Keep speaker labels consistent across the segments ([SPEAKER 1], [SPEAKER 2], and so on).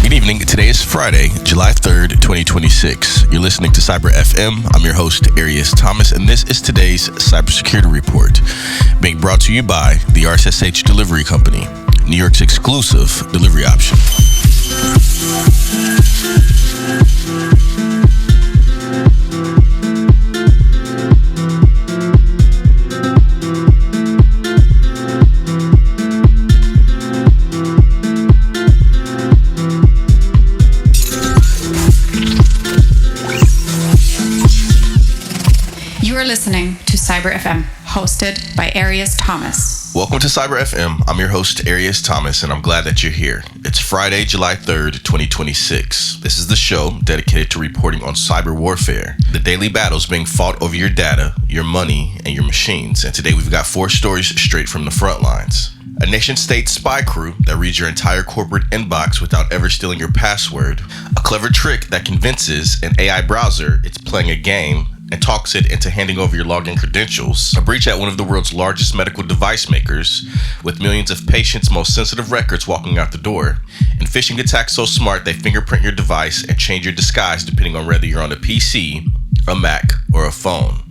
[SPEAKER 1] Good evening. Today is Friday, July 3rd, 2026. You're listening to Cyber FM. I'm your host, Arius Thomas, and this is today's Cybersecurity Report, being brought to you by the RSSH Delivery Company, New York's exclusive delivery option.
[SPEAKER 2] Listening to Cyber FM, hosted by Arius Thomas.
[SPEAKER 1] Welcome to Cyber FM. I'm your host, Arius Thomas, and I'm glad that you're here. It's Friday, July 3rd, 2026. This is the show dedicated to reporting on cyber warfare, the daily battles being fought over your data, your money, and your machines. And today we've got 4 stories straight from the front lines. A nation-state spy crew that reads your entire corporate inbox without ever stealing your password. A clever trick that convinces an AI browser it's playing a game and talks it into handing over your login credentials. A breach at one of the world's largest medical device makers, with millions of patients' most sensitive records walking out the door. And phishing attacks so smart they fingerprint your device and change your disguise depending on whether you're on a PC, a Mac, or a phone.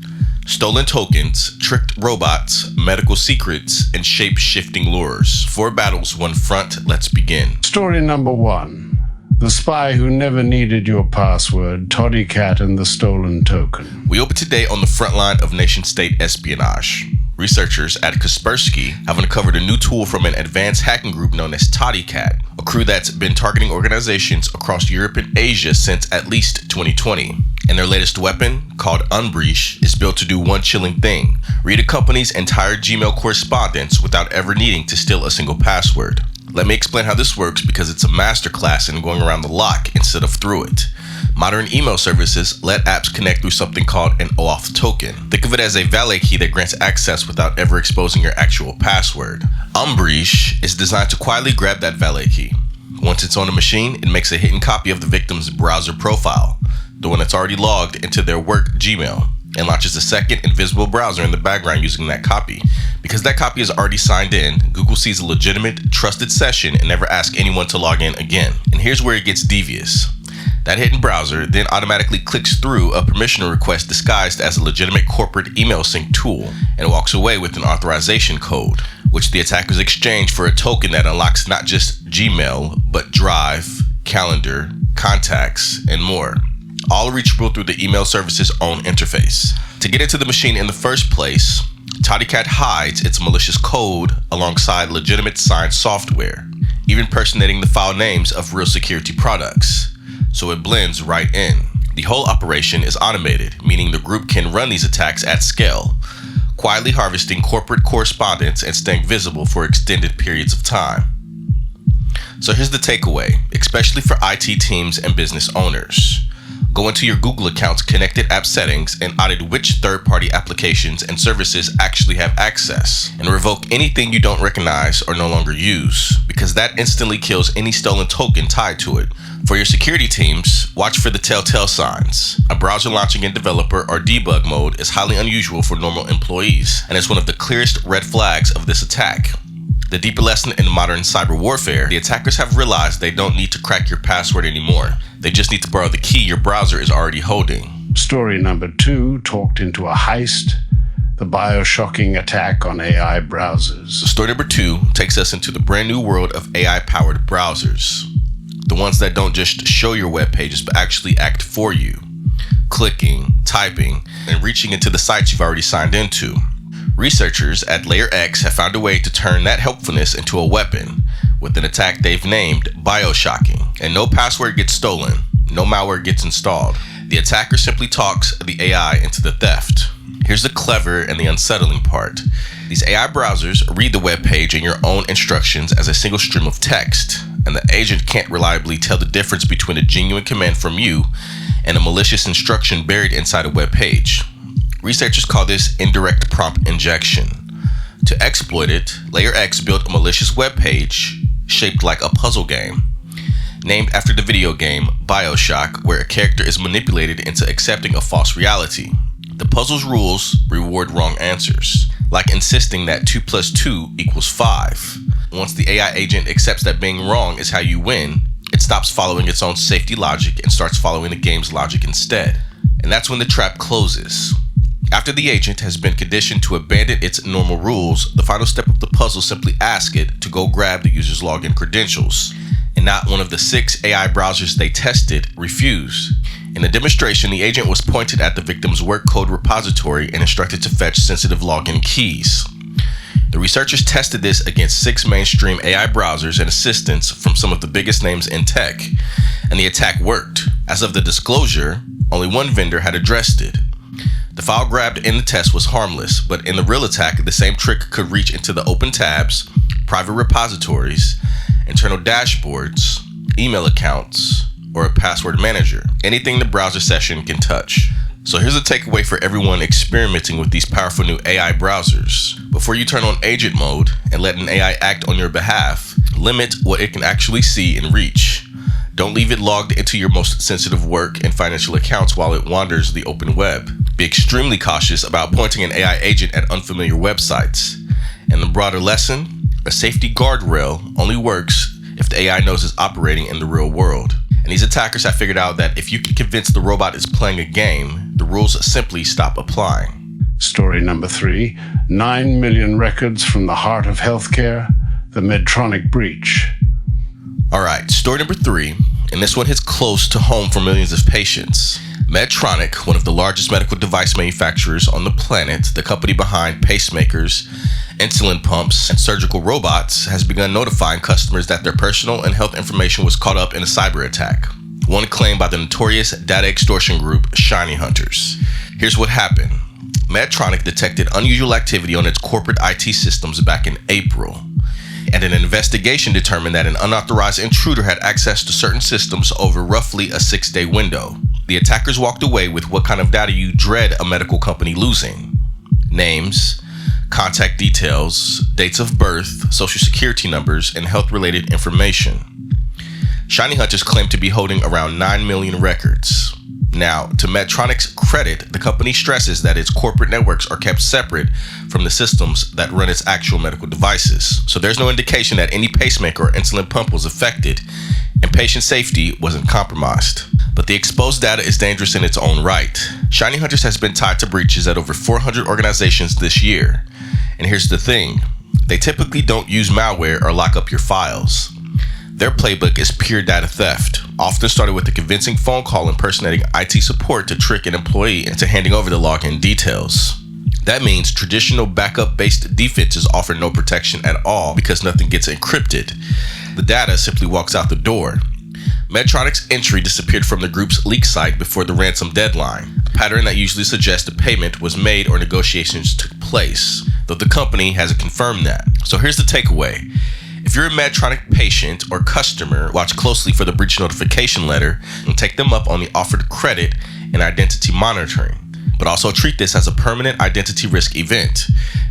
[SPEAKER 1] Stolen tokens, tricked robots, medical secrets, and shape-shifting lures. 4 battles, 1 front. Let's begin.
[SPEAKER 3] Story number 1. The spy who never needed your password, ToddyCat and the stolen token.
[SPEAKER 1] We open today on the front line of nation-state espionage. Researchers at Kaspersky have uncovered a new tool from an advanced hacking group known as ToddyCat, a crew that's been targeting organizations across Europe and Asia since at least 2020. And their latest weapon, called Umbrij, is built to do one chilling thing: read a company's entire Gmail correspondence without ever needing to steal a single password. Let me explain how this works, because it's a masterclass in going around the lock instead of through it. Modern email services let apps connect through something called an OAuth token. Think of it as a valet key that grants access without ever exposing your actual password. Umbrij is designed to quietly grab that valet key. Once it's on a machine, it makes a hidden copy of the victim's browser profile, the one that's already logged into their work Gmail, and launches a second invisible browser in the background using that copy. Because that copy is already signed in, Google sees a legitimate, trusted session and never asks anyone to log in again. And here's where it gets devious. That hidden browser then automatically clicks through a permission request disguised as a legitimate corporate email sync tool and walks away with an authorization code, which the attackers exchange for a token that unlocks not just Gmail, but Drive, Calendar, Contacts, and more, all reachable through the email service's own interface. To get into the machine in the first place, ToddyCat hides its malicious code alongside legitimate signed software, even personating the file names of real security products, so it blends right in. The whole operation is automated, meaning the group can run these attacks at scale, quietly harvesting corporate correspondence and staying visible for extended periods of time. So here's the takeaway, especially for IT teams and business owners. Go into your Google account's connected app settings and audit which third-party applications and services actually have access, and revoke anything you don't recognize or no longer use, because that instantly kills any stolen token tied to it. For your security teams, watch for the telltale signs. A browser launching in developer or debug mode is highly unusual for normal employees, and is one of the clearest red flags of this attack. The deeper lesson in modern cyber warfare: the attackers have realized they don't need to crack your password anymore. They just need to borrow the key your browser is already holding.
[SPEAKER 3] Story number 2 talked into a heist, the BioShocking attack on AI browsers.
[SPEAKER 1] So story number 2 takes us into the brand new world of AI-powered browsers. The ones that don't just show your web pages, but actually act for you, clicking, typing, and reaching into the sites you've already signed into. Researchers at Layer X have found a way to turn that helpfulness into a weapon with an attack they've named BioShocking. And no password gets stolen, no malware gets installed. The attacker simply talks the AI into the theft. Here's the clever and the unsettling part. These AI browsers read the web page and your own instructions as a single stream of text, and the agent can't reliably tell the difference between a genuine command from you and a malicious instruction buried inside a web page. Researchers call this indirect prompt injection. To exploit it, Layer X built a malicious web page shaped like a puzzle game, named after the video game BioShock, where a character is manipulated into accepting a false reality. The puzzle's rules reward wrong answers, like insisting that 2 + 2 = 5. Once the AI agent accepts that being wrong is how you win, it stops following its own safety logic and starts following the game's logic instead. And that's when the trap closes. After the agent has been conditioned to abandon its normal rules, the final step of the puzzle simply asks it to go grab the user's login credentials. And not one of the 6 AI browsers they tested refused. In the demonstration, the agent was pointed at the victim's work code repository and instructed to fetch sensitive login keys. The researchers tested this against 6 mainstream AI browsers and assistants from some of the biggest names in tech, and the attack worked. As of the disclosure, only one vendor had addressed it. The file grabbed in the test was harmless, but in the real attack, the same trick could reach into the open tabs, private repositories, internal dashboards, email accounts, or a password manager. Anything the browser session can touch. So here's a takeaway for everyone experimenting with these powerful new AI browsers. Before you turn on agent mode and let an AI act on your behalf, limit what it can actually see and reach. Don't leave it logged into your most sensitive work and financial accounts while it wanders the open web. Be extremely cautious about pointing an AI agent at unfamiliar websites. And the broader lesson, a safety guardrail only works if the AI knows it's operating in the real world. And these attackers have figured out that if you can convince the robot is playing a game, the rules simply stop applying.
[SPEAKER 3] Story number 3, 9 million records from the heart of healthcare, the Medtronic breach.
[SPEAKER 1] Alright, story number 3, and this one hits close to home for millions of patients. Medtronic, one of the largest medical device manufacturers on the planet, the company behind pacemakers, insulin pumps, and surgical robots, has begun notifying customers that their personal and health information was caught up in a cyber attack. One claimed by the notorious data extortion group ShinyHunters. Here's what happened. Medtronic detected unusual activity on its corporate IT systems back in April, and an investigation determined that an unauthorized intruder had access to certain systems over roughly a 6-day window. The attackers walked away with what kind of data you dread a medical company losing: names, contact details, dates of birth, social security numbers, and health-related information. ShinyHunters claimed to be holding around 9 million records. Now, to Medtronic's credit, the company stresses that its corporate networks are kept separate from the systems that run its actual medical devices. So there's no indication that any pacemaker or insulin pump was affected, and patient safety wasn't compromised. But the exposed data is dangerous in its own right. ShinyHunters has been tied to breaches at over 400 organizations this year. And here's the thing, they typically don't use malware or lock up your files. Their playbook is pure data theft, often started with a convincing phone call impersonating IT support to trick an employee into handing over the login details. That means traditional backup-based defenses offer no protection at all because nothing gets encrypted. The data simply walks out the door. Medtronic's entry disappeared from the group's leak site before the ransom deadline, a pattern that usually suggests a payment was made or negotiations took place, though the company hasn't confirmed that. So here's the takeaway. If you're a Medtronic patient or customer, watch closely for the breach notification letter and take them up on the offered credit and identity monitoring. But also treat this as a permanent identity risk event,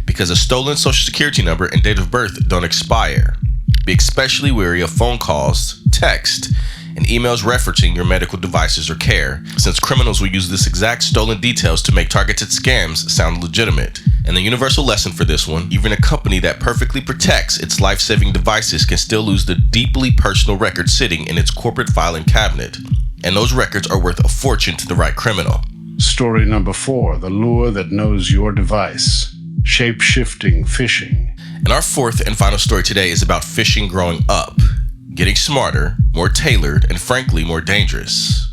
[SPEAKER 1] because a stolen social security number and date of birth don't expire. Be especially wary of phone calls, text, and emails referencing your medical devices or care, since criminals will use this exact stolen details to make targeted scams sound legitimate. And the universal lesson for this one, even a company that perfectly protects its life-saving devices can still lose the deeply personal records sitting in its corporate filing cabinet. And those records are worth a fortune to the right criminal.
[SPEAKER 3] Story number 4, the lure that knows your device, shape-shifting phishing.
[SPEAKER 1] And our fourth and final story today is about phishing growing up, getting smarter, more tailored, and frankly more dangerous.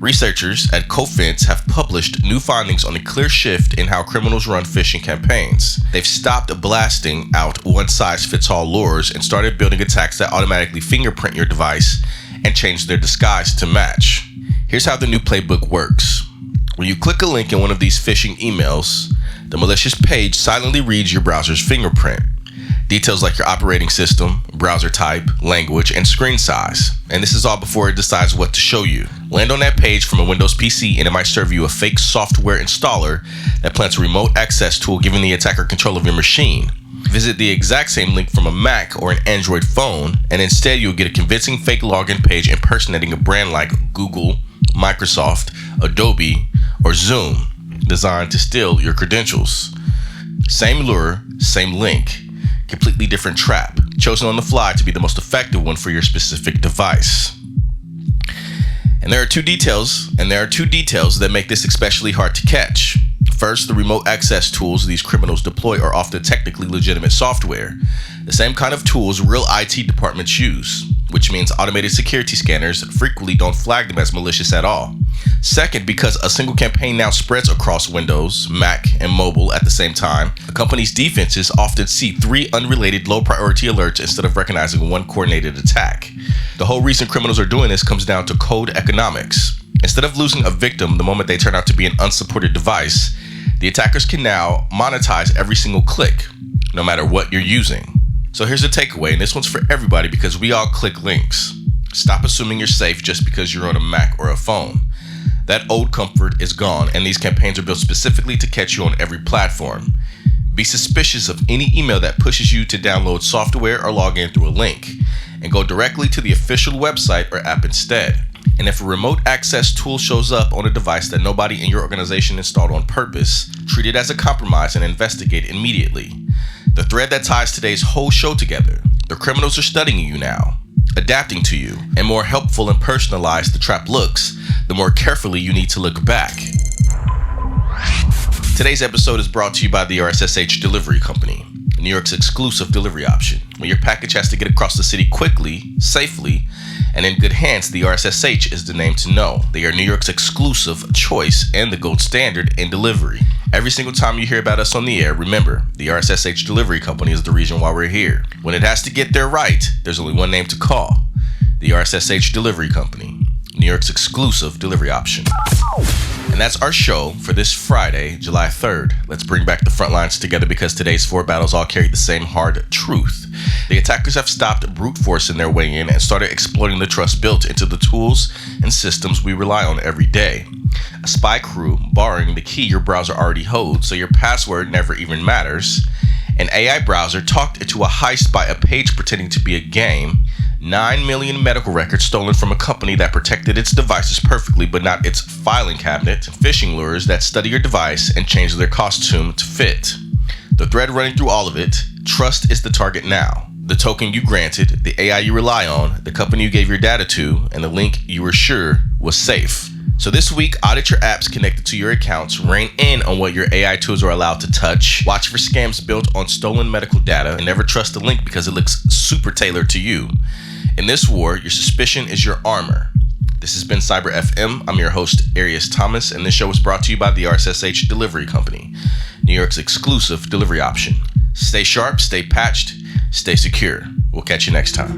[SPEAKER 1] Researchers at Cofense have published new findings on a clear shift in how criminals run phishing campaigns. They've stopped blasting out one-size-fits-all lures and started building attacks that automatically fingerprint your device and change their disguise to match. Here's how the new playbook works. When you click a link in one of these phishing emails, the malicious page silently reads your browser's fingerprint. Details like your operating system, browser type, language, and screen size. And this is all before it decides what to show you. Land on that page from a Windows PC and it might serve you a fake software installer that plants a remote access tool giving the attacker control of your machine. Visit the exact same link from a Mac or an Android phone, and instead you'll get a convincing fake login page impersonating a brand like Google, Microsoft, Adobe, or Zoom, designed to steal your credentials. Same lure, same link. Completely different trap, chosen on the fly to be the most effective one for your specific device. And there are two details that make this especially hard to catch. First, the remote access tools these criminals deploy are often technically legitimate software, the same kind of tools real IT departments use, which means automated security scanners frequently don't flag them as malicious at all. Second, because a single campaign now spreads across Windows, Mac, and mobile at the same time, a company's defenses often see 3 unrelated low-priority alerts instead of recognizing one coordinated attack. The whole reason criminals are doing this comes down to code economics. Instead of losing a victim the moment they turn out to be an unsupported device, the attackers can now monetize every single click, no matter what you're using. So here's the takeaway, and this one's for everybody because we all click links. Stop assuming you're safe just because you're on a Mac or a phone. That old comfort is gone, and these campaigns are built specifically to catch you on every platform. Be suspicious of any email that pushes you to download software or log in through a link, and go directly to the official website or app instead. And if a remote access tool shows up on a device that nobody in your organization installed on purpose, treat it as a compromise and investigate immediately. The thread that ties today's whole show together: the criminals are studying you now, adapting to you, and more helpful and personalized the trap looks, the more carefully you need to look back. Today's episode is brought to you by the RSSH Delivery Company, New York's exclusive delivery option. When your package has to get across the city quickly, safely, and in good hands, the RSSH is the name to know. They are New York's exclusive choice and the gold standard in delivery. Every single time you hear about us on the air, remember, the RSSH Delivery Company is the reason why we're here. When it has to get there right, there's only one name to call: the RSSH Delivery Company, New York's exclusive delivery option. And that's our show for this Friday, July 3rd. Let's bring back the front lines together because today's 4 battles all carry the same hard truth. The attackers have stopped brute forcing their way in and started exploiting the trust built into the tools and systems we rely on every day. A spy crew borrowing the key your browser already holds so your password never even matters. An AI browser talked into a heist by a page pretending to be a game. 9 million medical records stolen from a company that protected its devices perfectly but not its filing cabinet. Phishing lures that study your device and change their costume to fit. The thread running through all of it: trust is the target now. The token you granted, the AI you rely on, the company you gave your data to, and the link you were sure was safe. So this week, audit your apps connected to your accounts, rein in on what your AI tools are allowed to touch, watch for scams built on stolen medical data, and never trust a link because it looks super tailored to you. In this war, your suspicion is your armor. This has been Cyber FM. I'm your host, Arius Thomas, and this show was brought to you by the RSSH Delivery Company, New York's exclusive delivery option. Stay sharp, stay patched, stay secure. We'll catch you next time.